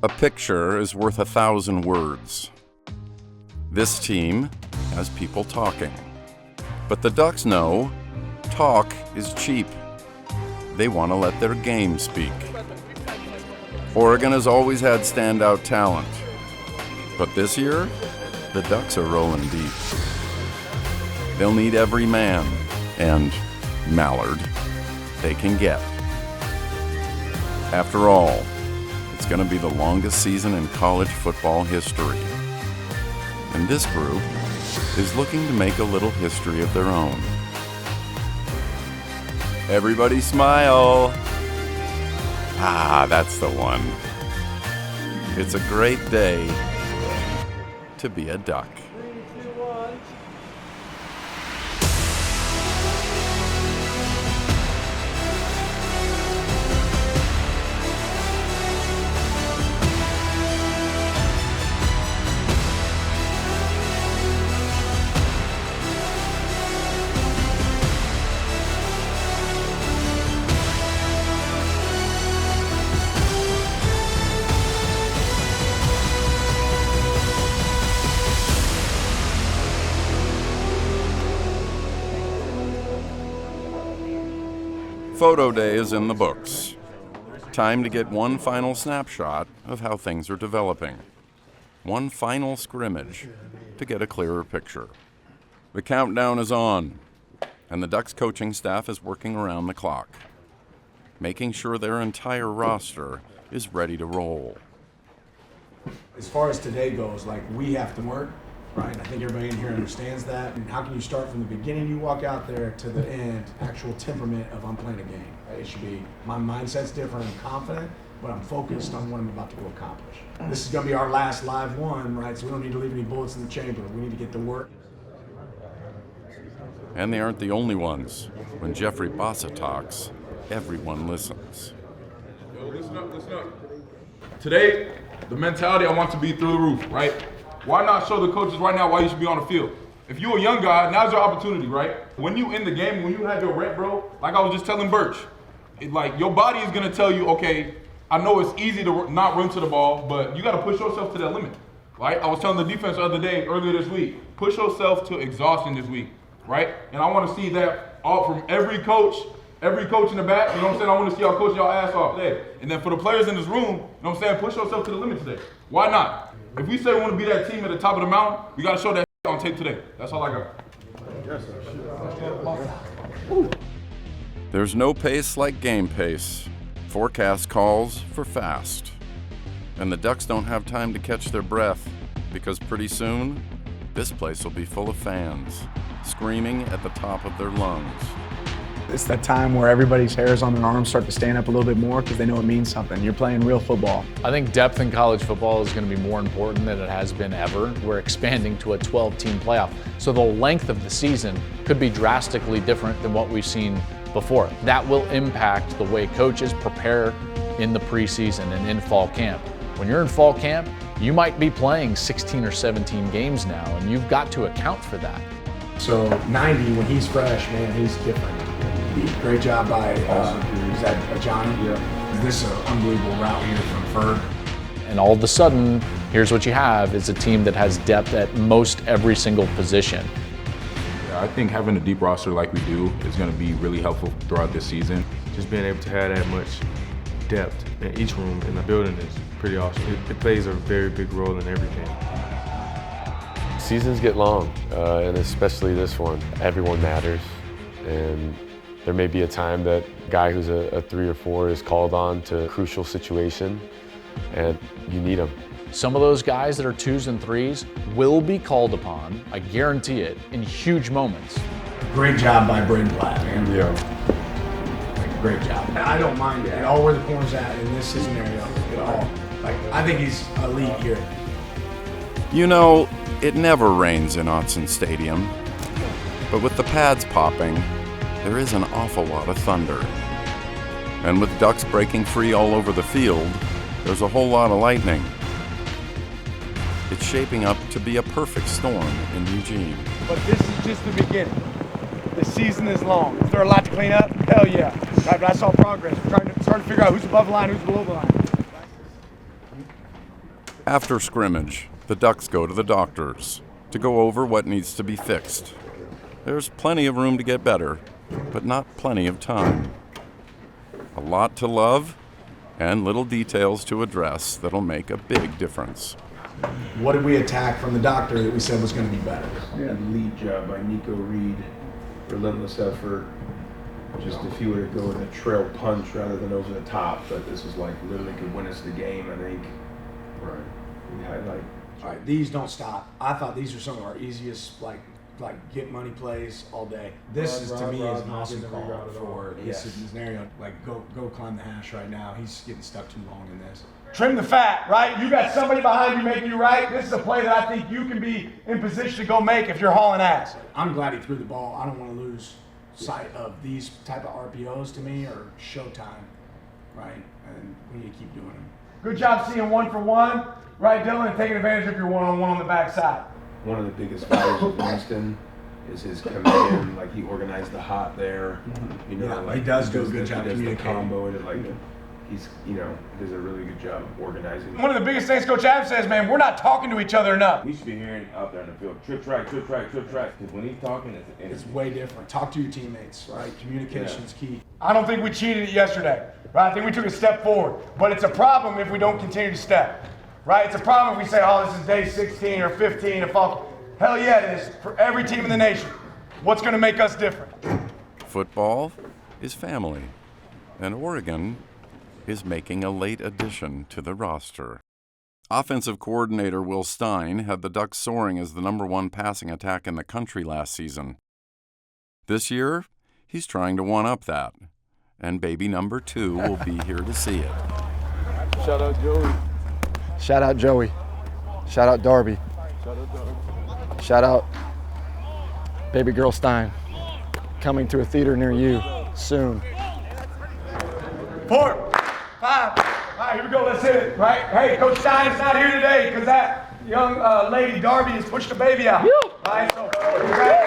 A picture is worth 1,000 words. This team has people talking. But the Ducks know talk is cheap. They want to let their game speak. Oregon has always had standout talent. But this year, the Ducks are rolling deep. They'll need every man and mallard they can get. After all, it's going to be the longest season in college football history. And this group is looking to make a little history of their own. Everybody smile. Ah, that's the one. It's a great day to be a Duck. Photo day is in the books. Time to get one final snapshot of how things are developing. One final scrimmage to get a clearer picture. The countdown is on, and the Ducks coaching staff is working around the clock, making sure their entire roster is ready to roll. As far as today goes, we have to work, right? I think everybody in here understands that. And how can you start from the beginning you walk out there to the end, actual temperament of I'm playing a game, right? It should be, my mindset's different, I'm confident, but I'm focused on what I'm about to go accomplish. This is gonna be our last live one, right? So we don't need to leave any bullets in the chamber. We need to get to work. And they aren't the only ones. When Jeffrey Bossa talks, everyone listens. Yo, listen up. Today, the mentality I want to be through the roof, right? Why not show the coaches right now why you should be on the field? If you're a young guy, now's your opportunity, right? When you in the game, when you have your rep, bro, like I was just telling Birch, your body is gonna tell you, okay, I know it's easy to not run to the ball, but you gotta push yourself to that limit, right? I was telling the defense the other day, earlier this week, push yourself to exhaustion this week, right? And I wanna see that all from every coach in the back, you know what I'm saying? I wanna see y'all coach y'all ass off today. And then for the players in this room, you know what I'm saying, push yourself to the limit today. Why not? If we say we want to be that team at the top of the mountain, we got to show that on tape today. That's all I got. There's no pace like game pace. Forecast calls for fast. And the Ducks don't have time to catch their breath, because pretty soon, this place will be full of fans, screaming at the top of their lungs. It's that time where everybody's hairs on their arms start to stand up a little bit more because they know it means something. You're playing real football. I think depth in college football is going to be more important than it has been ever. We're expanding to a 12-team playoff. So the length of the season could be drastically different than what we've seen before. That will impact the way coaches prepare in the preseason and in fall camp. When you're in fall camp, you might be playing 16 or 17 games now, and you've got to account for that. So 90, when he's fresh, man, he's different. Great job by, is that Johnny? Yeah. This is an unbelievable route here from Ferg. And all of a sudden, here's what you have is a team that has depth at most every single position. Yeah, I think having a deep roster like we do is going to be really helpful throughout this season. Just being able to have that much depth in each room in the building is pretty awesome. It plays a very big role in everything. Seasons get long, and especially this one. Everyone matters, and there may be a time that a guy who's a 3 or 4 is called on to a crucial situation, and you need him. Some of those guys that are 2s and 3s will be called upon, I guarantee it, in huge moments. Great job by Braden Blatt, man. Yeah. Great job. I don't mind it at all where the corner's at in this scenario at all. I think he's elite here. You know, it never rains in Autzen Stadium, but with the pads popping, there is an awful lot of thunder. And with Ducks breaking free all over the field, there's a whole lot of lightning. It's shaping up to be a perfect storm in Eugene. But this is just the beginning. The season is long. Is there a lot to clean up? Hell yeah. Right, but I saw progress. We're starting to figure out who's above the line, who's below the line. After scrimmage, the Ducks go to the doctors to go over what needs to be fixed. There's plenty of room to get better, but not plenty of time. A lot to love and little details to address that'll make a big difference. What did we attack from the doctor that we said was going to be better? Yeah, lead job by Nico Reed, relentless effort. Just if you were to go with a trail punch rather than over the top, but this is like literally could win us the game, I think. Right. We highlight. All right, these don't stop. I thought these were some of our easiest, like get money plays all day. This is to me is an awesome call for this scenario. Like go climb the hash right now. He's getting stuck too long in this. Trim the fat, right? You got somebody behind you making you right. This is a play that I think you can be in position to go make if you're hauling ass. I'm glad he threw the ball. I don't want to lose sight of these type of RPOs to me or showtime, right? And we need to keep doing them. Good job seeing 1 for 1, right, Dylan, and taking advantage of your one-on-one on the backside. One of the biggest values of Winston is his command. Like he organized the hot there. You know, Yeah, like he does do a good job he does the communicating. combo and like he's does a really good job of organizing. One of the biggest things Coach Adams says, man, we're not talking to each other enough. We should be hearing out there in the field, trip track, trip track, trip track. Because when he's talking, it's energy. It's way different. Talk to your teammates, right? Communication's key. I don't think we cheated it yesterday, right? I think we took a step forward. But it's a problem if we don't continue to step, right? It's a problem if we say, oh, this is day 16 or 15 of fall. Hell yeah, it is for every team in the nation. What's going to make us different? Football is family, and Oregon is making a late addition to the roster. Offensive coordinator Will Stein had the Ducks soaring as the #1 passing attack in the country last season. This year, he's trying to one-up that, and baby number 2 will be here to see it. Shout out Joey. Shout out Joey. Shout out Darby. Shout out Darby. Shout out Baby Girl Stein. Coming to a theater near you soon. 4, 5. All right, here we go. Let's hit it, right? Hey, Coach Stein's not here today because that young lady, Darby, has pushed the baby out. Right, so right,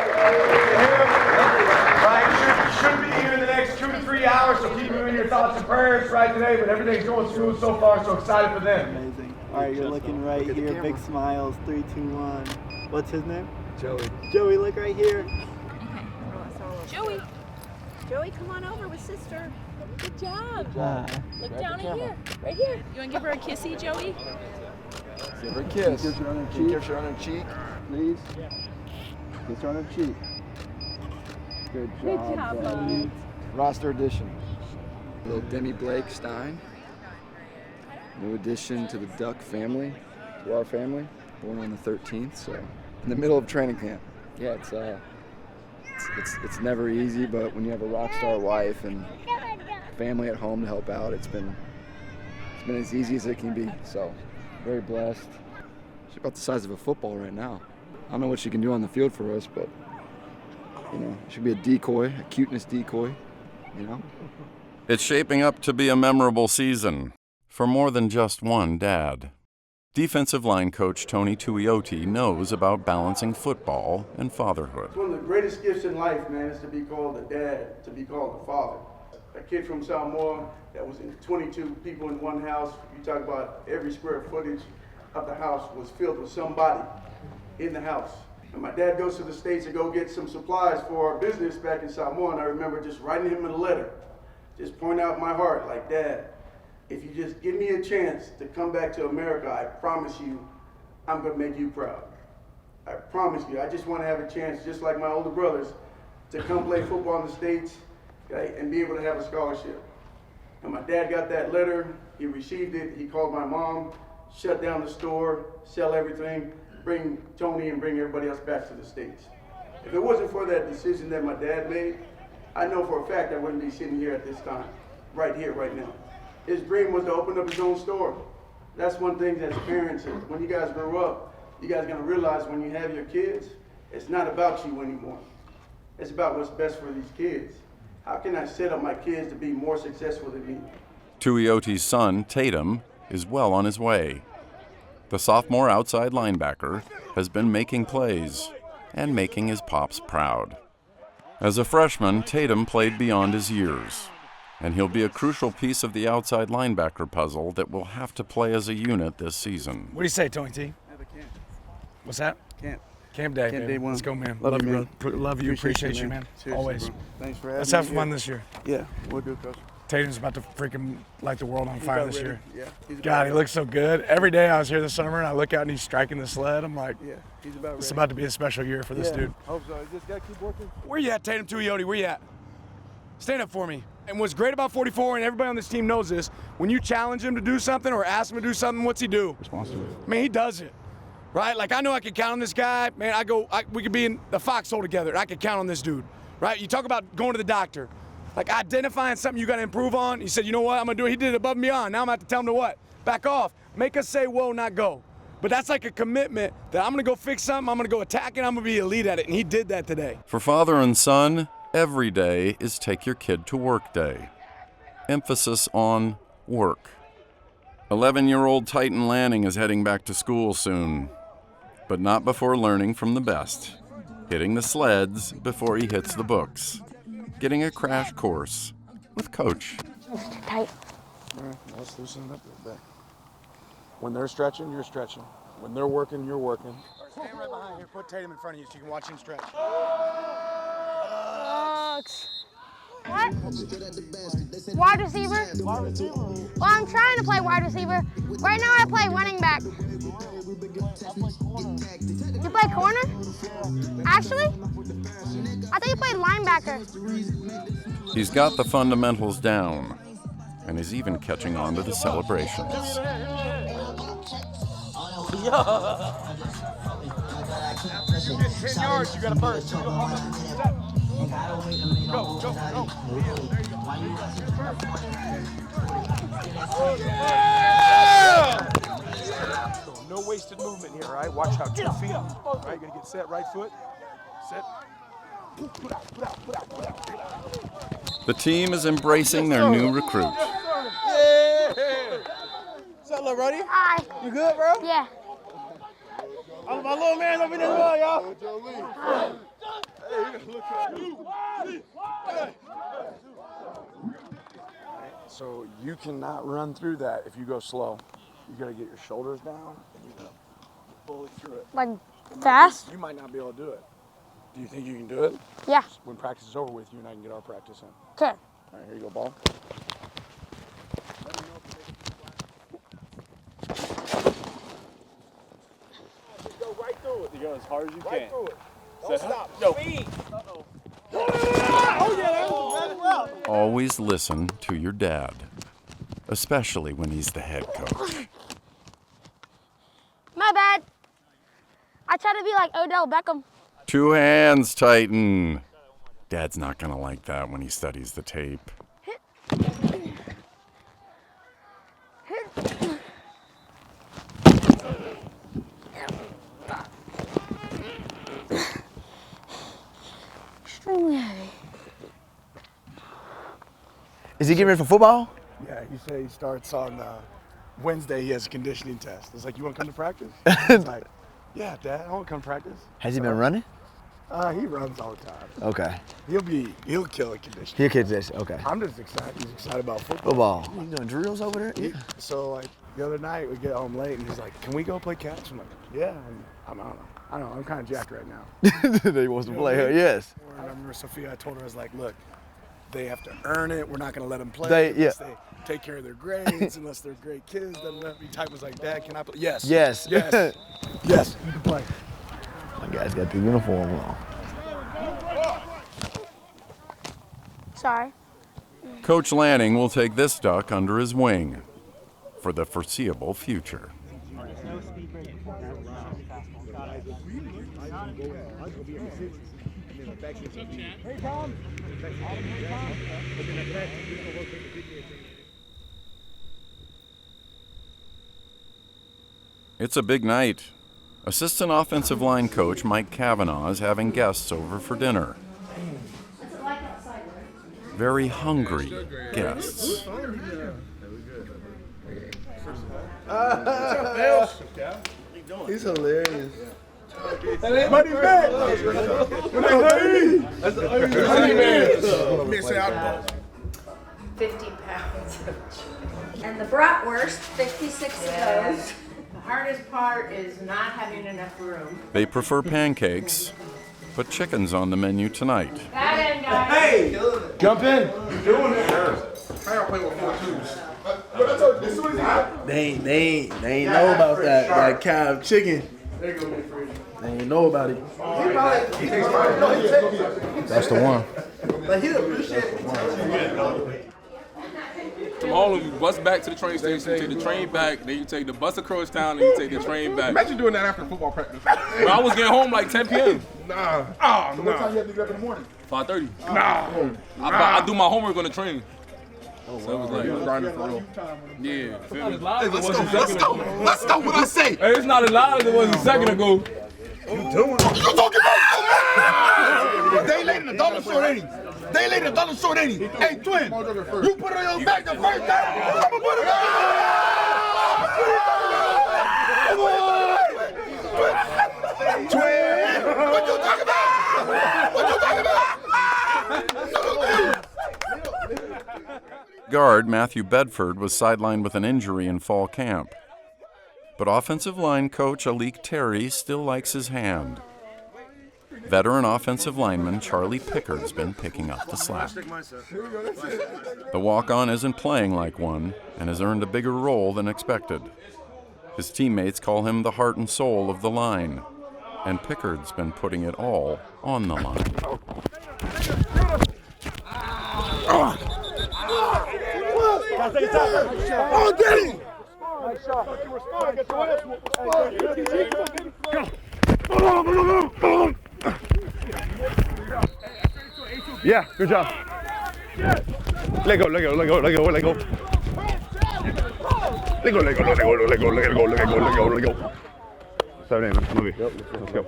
should be here in the next 2 to 3 hours, so keep them in your thoughts and prayers right today, but everything's going smooth so far, so excited for them. Amazing. All right, you're looking right here. Big smiles. 3, 2, 1. What's his name? Joey. Joey, look right here. Joey, come on over with sister. Good job. Look down at here. Right here. You want to give her a kissy, Joey? Give her a kiss. Kiss her on her Can you cheek. kiss her on her cheek? Please. Kiss her on her cheek. Good job. Good job, buddy. Roster addition. Little Demi Blake Stein. New addition to the Duck family, to our family. Born on the 13th, so in the middle of training camp. Yeah, it's never easy, but when you have a rock star wife and family at home to help out, it's been as easy as it can be. So very blessed. She's about the size of a football right now. I don't know what she can do on the field for us, but she could be a decoy, a cuteness decoy, It's shaping up to be a memorable season for more than just one dad. Defensive line coach Tony Tuioti knows about balancing football and fatherhood. One of the greatest gifts in life, man, is to be called a dad, to be called a father. A kid from Samoa that was in 22 people in one house. You talk about every square footage of the house was filled with somebody in the house. And my dad goes to the States to go get some supplies for our business back in Samoa, and I remember just writing him a letter, just pouring out my heart, like, Dad, if you just give me a chance to come back to America, I promise you, I'm gonna make you proud. I promise you, I just wanna have a chance, just like my older brothers, to come play football in the States, okay, and be able to have a scholarship. And my dad got that letter, he received it, he called my mom, shut down the store, sell everything, bring Tony and bring everybody else back to the States. If it wasn't for that decision that my dad made, I know for a fact I wouldn't be sitting here at this time, right here, right now. His dream was to open up his own store. That's one thing as parents, when you guys grow up, you guys are gonna realize when you have your kids, it's not about you anymore. It's about what's best for these kids. How can I set up my kids to be more successful than me? Tuioti's son, Tatum, is well on his way. The sophomore outside linebacker has been making plays and making his pops proud. As a freshman, Tatum played beyond his years and he'll be a crucial piece of the outside linebacker puzzle that will have to play as a unit this season. What do you say, Tony T? What's that? Camp day, baby. day one. Let's go, man. Love you, man. Love you. Appreciate you, man. Seriously, Always. bro. Thanks for having Let's me have here. fun this year. Yeah, we'll do, Coach. Tatum's about to freaking light the world on He's fire about this ready. year. Yeah, he's about God, he ready. looks so good. Every day I was here this summer and I look out and he's striking the sled. I'm like, Yeah, he's about it's ready. about to be a special year for this Yeah, dude. hope so. Just gotta keep working. Where you at, Tatum Tuioti? Where you at? Stand up for me. And what's great about 44, and everybody on this team knows this, when you challenge him to do something or ask him to do something, what's he do? Responsible. Man, he does it. Right? Like, I know I can count on this guy. Man, we could be in the foxhole together, and I can count on this dude. Right? You talk about going to the doctor. Like, identifying something you got to improve on. He said, you know what, I'm going to do it. He did it above and beyond. Now I'm going to have to tell him to what? Back off. Make us say, whoa, not go. But that's like a commitment that I'm going to go fix something, I'm going to go attack it, I'm going to be elite at it. And he did that today. For father and son, every day is take your kid to work day. Emphasis on work. 11-year-old Titan Lanning is heading back to school soon, but not before learning from the best. Hitting the sleds before he hits the books. Getting a crash course with Coach. Tight. All right, let's loosen it up a little bit. When they're stretching, you're stretching. When they're working, you're working. All right, stand right behind here. Put Tatum in front of you so you can watch him stretch. What? Wide receiver? Well, I'm trying to play wide receiver. Right now I play running back. You play corner? Actually? I thought you played linebacker. He's got the fundamentals down, and is even catching on to the celebrations. 10 yards, you got to burst. Go, go, go. No wasted movement here, all right? Watch out, 2 feet. All right, you got to get set, right foot. Set. The team is embracing their new recruit. Yeah. What's up, little Roddy? Hi. You good, bro? Yeah. I'm my little man over there as well, y'all. So you cannot run through that if you go slow. You got to get your shoulders down and you got to bully through it. Like fast? You might not be able to do it. Do you think you can do it? Yeah. When practice is over with, you and I can get our practice in. Okay. All right, here you go, ball. Just go right through it. You go as hard as you Right can. through it. Don't stop. No. Speed. Uh-oh. Oh, yeah, that was well. Always listen to your dad, especially when he's the head coach. My bad. I try to be like Odell Beckham. 2 hands, Titan. Dad's not gonna like that when he studies the tape. Extremely heavy. Is he getting ready for football? Yeah, he said he starts on Wednesday. He has a conditioning test. It's like, you want to come to practice? It's like, yeah, Dad, I want to come to practice. Has he been running? He runs all the time. Okay. He'll kill a condition. He'll kill this. Okay. I'm just excited. He's excited about football. Football. You doing drills over there? Yeah. So like the other night we get home late and he's like, "Can we go play catch?" I'm like, "Yeah." And I don't know. I'm kind of jacked right now. They wants to play her. Yes. I remember Sophia. I told her, I was like, "Look, they have to earn it. We're not going to let them play They- unless yeah. they take care of their grades, unless they're great kids." He type was like, "Dad, can I play?" Yes. Yes. Yes. Yes. You can play. My guy's got the uniform on. Sorry. Coach Lanning will take this duck under his wing for the foreseeable future. It's a big night. Assistant offensive line coach Mike Cavanaugh is having guests over for dinner. Very hungry guests. He's hilarious. Money man. That's the Money man. 50 pounds of chicken. And the bratwurst, 56 of those. The hardest part is not having enough room. They prefer pancakes, but chicken's on the menu tonight. That end, guys. Hey! Jump in. Doing it. How y'all play with 4 twos? They ain't know about that cow chicken. There go Big Freddie. They ain't know about it. That's the one. But he'll appreciate it. All of you bus back to the train station, you take the train back, then you take the bus across town, and you take the train back. Imagine doing that after football practice. But I was getting home like 10 p.m. Nah. Oh, so what time you have to get up in the morning? 5:30. Nah. I do my homework on the train. So it was like, You was grinding for real. yeah. Feel me? Let's go. What I say? Hey, it's not as loud as it was a second ago. You doing? What you talking about? They laid in the dollar short, ain't he? They laid in the dollar short, ain't he? Hey, twin, you put it on your back the first time. I'm gonna put it on. Twin, what you talking about? What you talking about? Guard Matthew Bedford was sidelined with an injury in fall camp. But offensive line coach Alik Terry still likes his hand. Veteran offensive lineman Charlie Pickard's been picking up the slack. The walk-on isn't playing like one and has earned a bigger role than expected. His teammates call him the heart and soul of the line, and Pickard's been putting it all on the line. Oh, Danny! Yeah, good job. Let go. Let go. 7 move it. Let's go.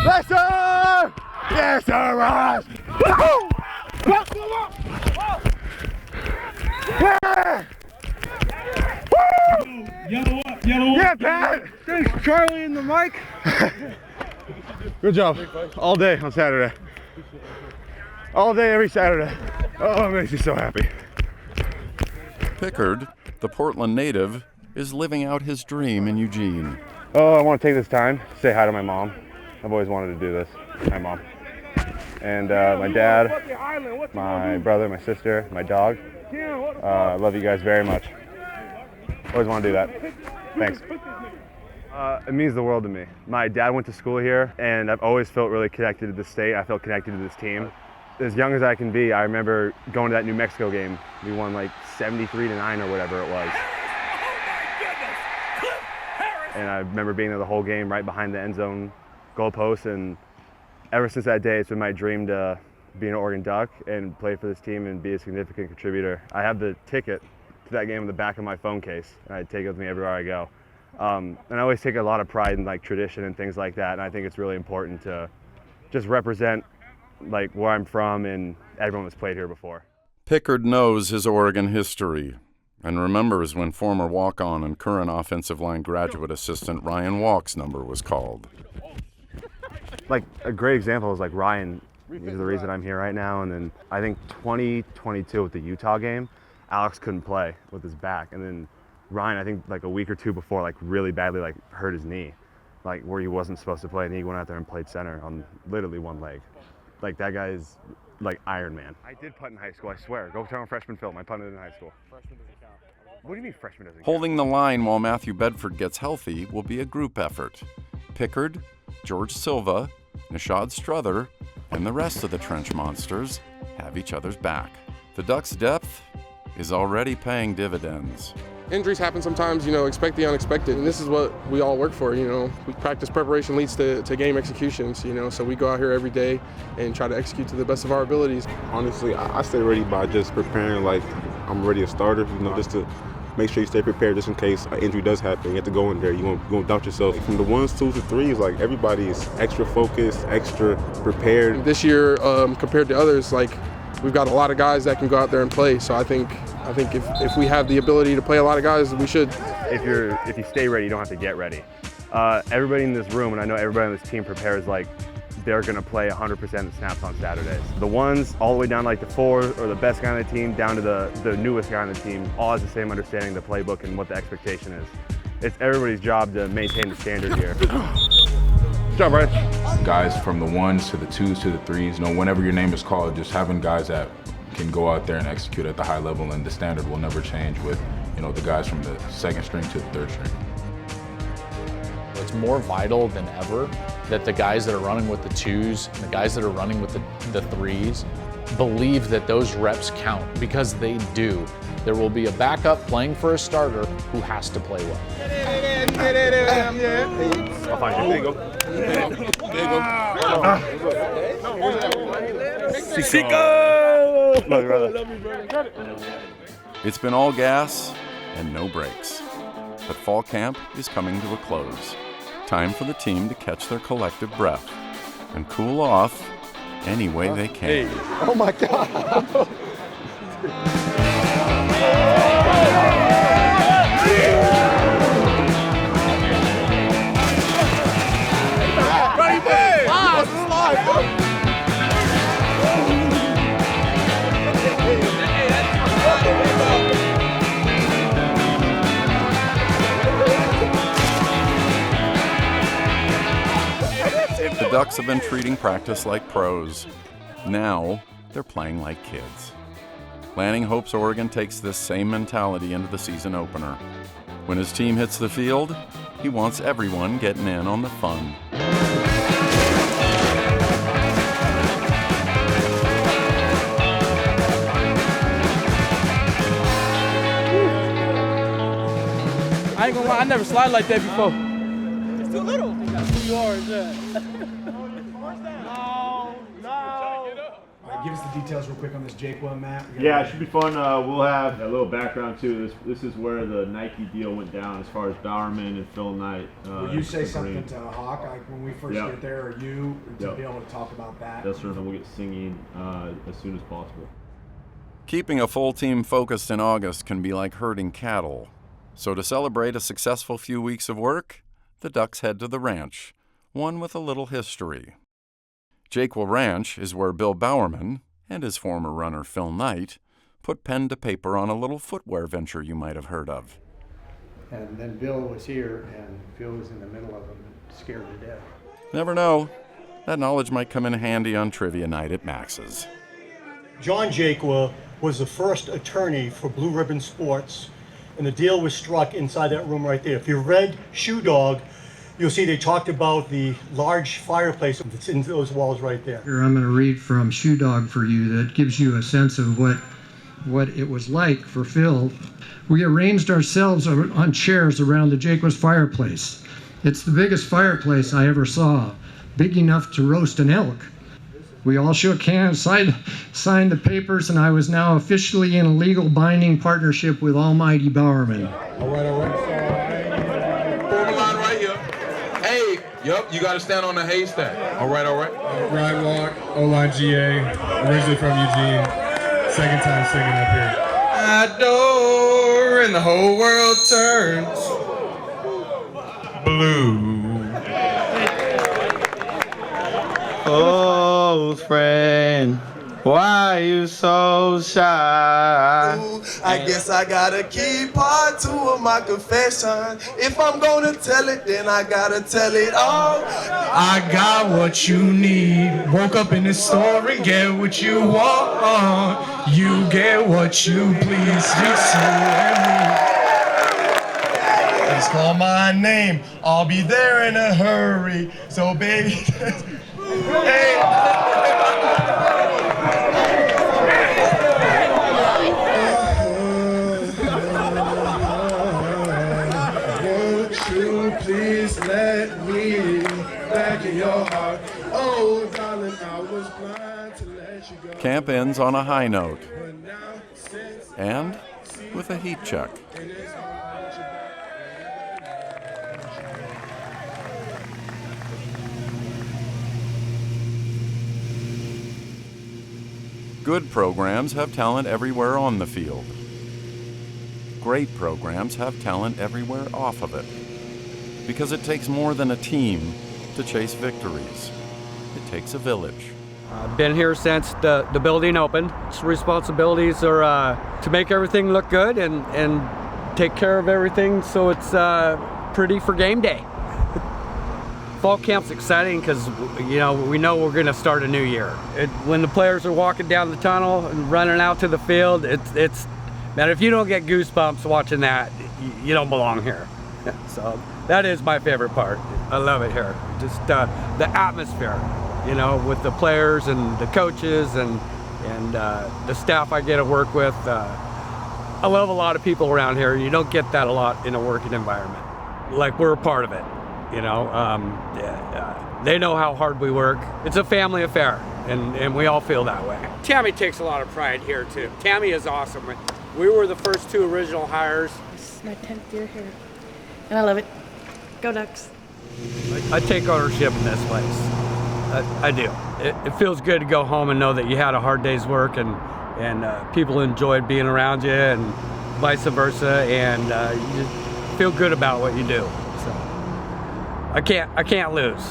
Yes, sir! Yes, sir, Raj! Yeah! Yellow up. Yeah, Pat! Thanks, Charlie in the mic. Good job. All day on Saturday. All day, every Saturday. Oh, it makes me so happy. Pickard, the Portland native, is living out his dream in Eugene. Oh, I want to take this time to say hi to my mom. I've always wanted to do this. Hi, Mom. And my dad, my brother, my sister, my dog. I love you guys very much. Always want to do that. Thanks. It means the world to me. My dad went to school here, and I've always felt really connected to the state. I felt connected to this team. As young as I can be, I remember going to that New Mexico game. We won like 73-9 or whatever it was. And I remember being there the whole game, right behind the end zone goalpost. And ever since that day, it's been my dream to be an Oregon Duck and play for this team and be a significant contributor. I have the ticket to that game in the back of my phone case, and I take it with me everywhere I go. And I always take a lot of pride in like tradition and things like that. And I think it's really important to just represent like where I'm from and everyone that's played here before. Pickard knows his Oregon history and remembers when former walk-on and current offensive line graduate assistant Ryan Walk's number was called. Like a great example is like Ryan. He's the reason I'm here right now. And then I think 2022 with the Utah game, Alex couldn't play with his back. And then Ryan, I think like a week or two before, like really badly like hurt his knee, like where he wasn't supposed to play, and he went out there and played center on literally one leg. Like that guy's like Iron Man. I did punt in high school, I swear. Go turn on freshman film. I punted in high school. Freshman doesn't count. What do you mean freshman doesn't count? Holding the line while Matthew Bedford gets healthy will be a group effort. Pickard, George Silva, Nishad Strother, and the rest of the Trench Monsters have each other's back. The Ducks' depth is already paying dividends. Injuries happen sometimes, expect the unexpected, and this is what we all work for, We practice preparation leads to game executions, so we go out here every day and try to execute to the best of our abilities. Honestly, I stay ready by just preparing like I'm already a starter, just to make sure you stay prepared just in case an injury does happen. You have to go in there, you won't doubt yourself. From the 1s, 2s, and 3s, like everybody is extra focused, extra prepared. This year, compared to others, we've got a lot of guys that can go out there and play, so I think if we have the ability to play a lot of guys, we should. If you stay ready, you don't have to get ready. Everybody in this room, and I know everybody on this team prepares like they're going to play 100% of the snaps on Saturdays. The ones all the way down like the 4 or the best guy on the team down to the newest guy on the team all has the same understanding of the playbook and what the expectation is. It's everybody's job to maintain the standard here. Good job, Brian. Guys from the 1s to the 2s to the 3s, you know, whenever your name is called, just having guys that can go out there and execute at the high level, and the standard will never change with, you know, the guys from the 2nd string to the 3rd string. It's more vital than ever that the guys that are running with the 2s and the guys that are running with the 3s believe that those reps count, because they do. There will be a backup playing for a starter who has to play well. I'll find you. There you go. There you go. Love you, brother. It's been all gas and no brakes. But fall camp is coming to a close. Time for the team to catch their collective breath and cool off any way they can. Oh my God. The Ducks have been treating practice like pros. Now, they're playing like kids. Lanning hopes Oregon takes this same mentality into the season opener. When his team hits the field, he wants everyone getting in on the fun. I ain't gonna lie, I never slide like that before. It's too little. It's 2 yards, All right, give us the details real quick on this Jake Well, Matt. Yeah, it should be fun. We'll have a little background too. This is where the Nike deal went down as far as Bowerman and Phil Knight. Will you say something to Hawk like when we first get there, or you, to be able to talk about that? Yes, sir. Then we'll get singing as soon as possible. Keeping a full team focused in August can be like herding cattle. So to celebrate a successful few weeks of work, the Ducks head to the ranch, one with a little history. Jakewell Ranch is where Bill Bowerman and his former runner Phil Knight put pen to paper on a little footwear venture you might have heard of. And then Bill was here, and Phil was in the middle of them, scared to death. Never know. That knowledge might come in handy on trivia night at Max's. John Jakewell was the first attorney for Blue Ribbon Sports, and the deal was struck inside that room right there. If you read Shoe Dog, you'll see they talked about the large fireplace that's in those walls right there. Here, I'm going to read from Shoe Dog for you that gives you a sense of what it was like for Phil. We arranged ourselves on chairs around the Jakewell's fireplace. It's the biggest fireplace I ever saw, big enough to roast an elk. We all shook hands, signed the papers, and I was now officially in a legal binding partnership with Almighty Bowerman. All right. Form a line right here. Hey, yep, you got to stand on the haystack. All right. Ryan Walk, O-line GA, originally from Eugene. Second time singing up here. Door and the whole world turns blue. Oh, friend, why you so shy? Ooh, I guess I gotta keep part 2 of my confession. If I'm gonna tell it, then I gotta tell it all. I got what you need. Woke up in the store and get what you want. You get what you please. Just you and me. Just call my name. I'll be there in a hurry. So baby. Hey. Won't you please let me back in your heart? Oh, darling, I was blind to let you go. Camp ends on a high note and with a heat check. Good programs have talent everywhere on the field. Great programs have talent everywhere off of it. Because it takes more than a team to chase victories. it takes a village. I've been here since the building opened. Its responsibilities are to make everything look good and take care of everything so it's pretty for game day. Fall camp's exciting because we know we're going to start a new year. When the players are walking down the tunnel and running out to the field, it's man, if you don't get goosebumps watching that, you don't belong here. So that is my favorite part. I love it here. Just the atmosphere, with the players and the coaches and the staff I get to work with. I love a lot of people around here. You don't get that a lot in a working environment. Like, we're a part of it. They know how hard we work. It's a family affair, and we all feel that way. Tammy takes a lot of pride here too. Tammy is awesome. We were the first 2 original hires. This is my 10th year here, and I love it. Go Ducks. I take ownership in this place. I do. It feels good to go home and know that you had a hard day's work and people enjoyed being around you and vice versa, and you just feel good about what you do. So I can't lose.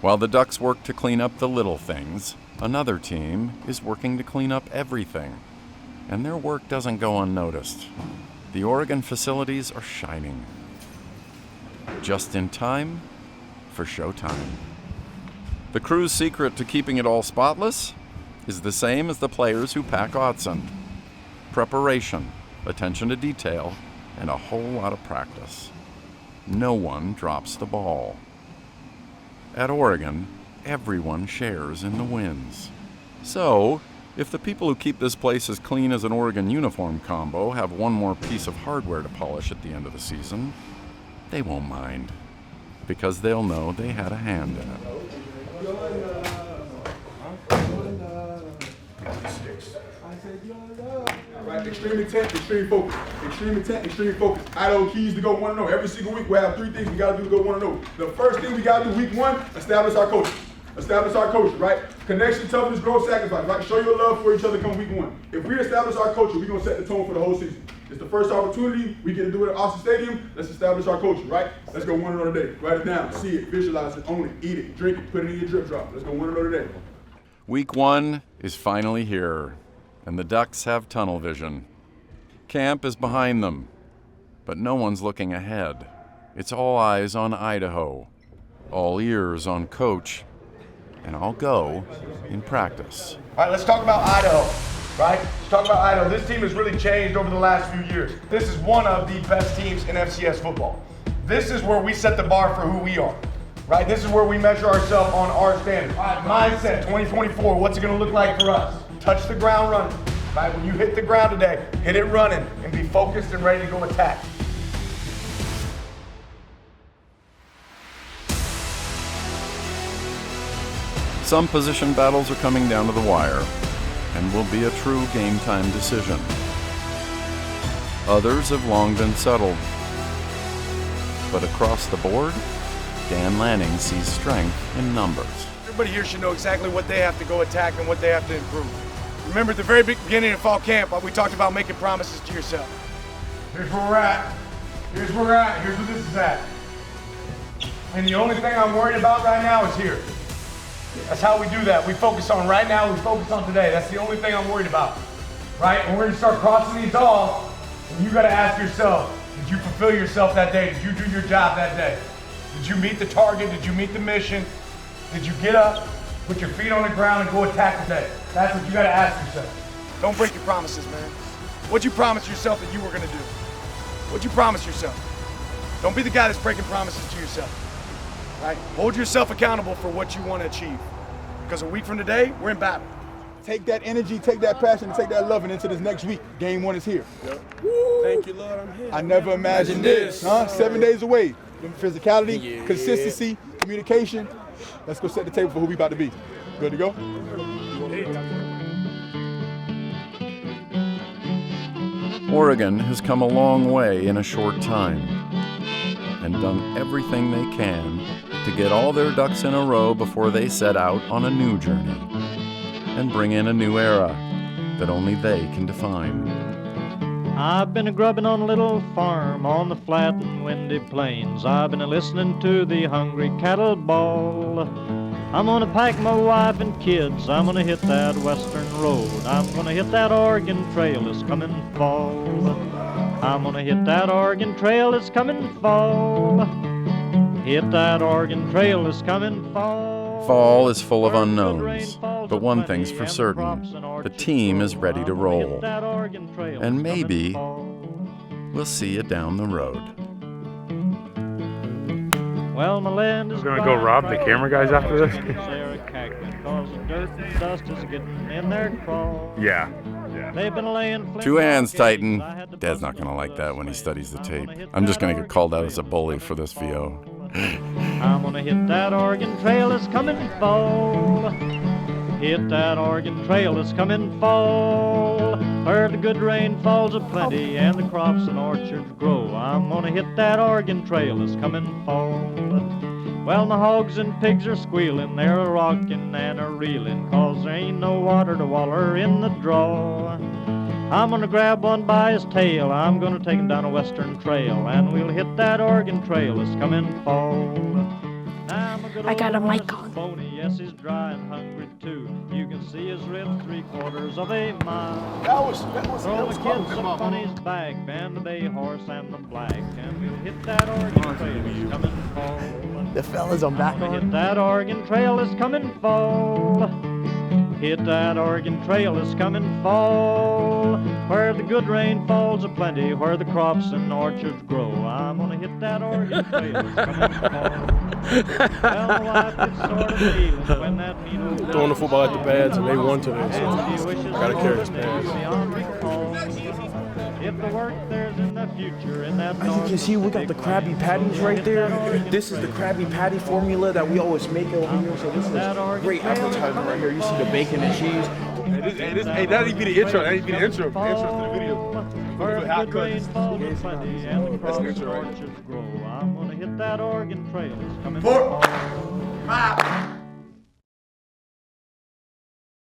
While the Ducks work to clean up the little things, another team is working to clean up everything. And their work doesn't go unnoticed. The Oregon facilities are shining. Just in time for showtime. The crew's secret to keeping it all spotless is the same as the players who pack Autzen. Preparation, attention to detail, and a whole lot of practice. No one drops the ball. At Oregon, everyone shares in the wins. So, if the people who keep this place as clean as an Oregon uniform combo have one more piece of hardware to polish at the end of the season, they won't mind, because they'll know they had a hand in it. All right, extreme intent, extreme focus. Extreme intent, extreme focus. Idaho keys to go 1-0. Every single week we have 3 things we gotta do to go 1-0. The first thing we gotta do week 1, establish our coaches. Establish our culture, right? Connection, toughness, growth, sacrifice, right? Show your love for each other come week 1. If we establish our culture, we're gonna set the tone for the whole season. It's the first opportunity we get to do it at Austin Stadium. Let's establish our culture, right? Let's go 1-0 today. Write it down, see it, visualize it, own it, eat it, drink it, put it in your drip drop. Let's go 1-0 today. Week 1 is finally here, and the Ducks have tunnel vision. Camp is behind them, but no one's looking ahead. It's all eyes on Idaho, all ears on Coach, and I'll go in practice. All right, let's talk about Idaho, right? Let's talk about Idaho. This team has really changed over the last few years. This is one of the best teams in FCS football. This is where we set the bar for who we are, right? This is where we measure ourselves on our standards. All right, mindset 2024, what's it gonna look like for us? Touch the ground running, right? When you hit the ground today, hit it running and be focused and ready to go attack. Some position battles are coming down to the wire and will be a true game time decision. Others have long been settled. But across the board, Dan Lanning sees strength in numbers. Everybody here should know exactly what they have to go attack and what they have to improve. Remember at the very beginning of fall camp, we talked about making promises to yourself. Here's where we're at. Here's where we're at. Here's where this is at. And the only thing I'm worried about right now is here. That's how we do that. We focus on right now, we focus on today. That's the only thing I'm worried about, right? And we're gonna start crossing these off, and you gotta ask yourself, did you fulfill yourself that day? Did you do your job that day? Did you meet the target? Did you meet the mission? Did you get up, put your feet on the ground, and go attack the day? That's what you gotta ask yourself. Don't break your promises, man. What'd you promise yourself that you were gonna do? What'd you promise yourself? Don't be the guy that's breaking promises to yourself. Right? Hold yourself accountable for what you want to achieve. Because a week from today, we're in battle. Take that energy, take that passion, and take that loving into this next week. Game 1 is here. Yep. Thank you, Lord, I'm here. I never imagined this, huh? 7 days away. Physicality, consistency, communication. Let's go set the table for who we about to be. Good to go? Oregon has come a long way in a short time and done everything they can to get all their ducks in a row before they set out on a new journey and bring in a new era that only they can define. I've been a-grubbing on a little farm on the flat and windy plains. I've been a-listening to the hungry cattle bawl. I'm gonna pack my wife and kids, I'm gonna hit that western road. I'm gonna hit that Oregon Trail this coming fall. I'm gonna hit that Oregon Trail this coming fall. Hit that Oregon Trail this coming fall. Fall is full of unknowns, but one thing's for certain. The team is ready to roll. And maybe we'll see you down the road. Well, my land is We're gonna go rob the camera guys after this? Yeah. They've been laying 2 hands, Titan. Dad's not gonna like that when he studies the tape. I'm just gonna get called out as a bully for this VO. I'm gonna hit that Oregon Trail this coming fall. Hit that Oregon Trail this coming fall. Where the good rain falls aplenty and the crops and orchards grow. I'm gonna hit that Oregon Trail this coming fall. Well, the hogs and pigs are squealing, they're a-rocking and a-reeling, 'cause there ain't no water to waller in the draw. I'm gonna grab one by his tail, I'm gonna take him down a western trail, and we'll hit that Oregon Trail this coming fall. I got a mic on. Bony, yes, he's dry and hungry too. You can see his ribs 3/4 of a mile. Throw the kids up on his back, and the bay horse and the black, and we'll hit that Oregon Trail this coming fall. The fellas I'm back on. Hit that Oregon Trail this coming fall. Hit that Oregon Trail this coming fall. Where the good rain falls aplenty, where the crops and orchards grow. I'm gonna hit that Oregon Trail this coming fall. Well, my wife gets sort of feeling when that mean old Throwing the football at the pads, and they won today, so I gotta carry his pads. If the work there's in the future in that As you can see, we got the Krabby Patties right there. This is the Krabby Patty formula that we always make over here. So this is great advertising right here. You see the bacon and cheese. Hey, that need to be the intro. That need to be the intro. The intro to the video. How good That's the intro, right? I'm gonna hit that Oregon Trail. It's coming.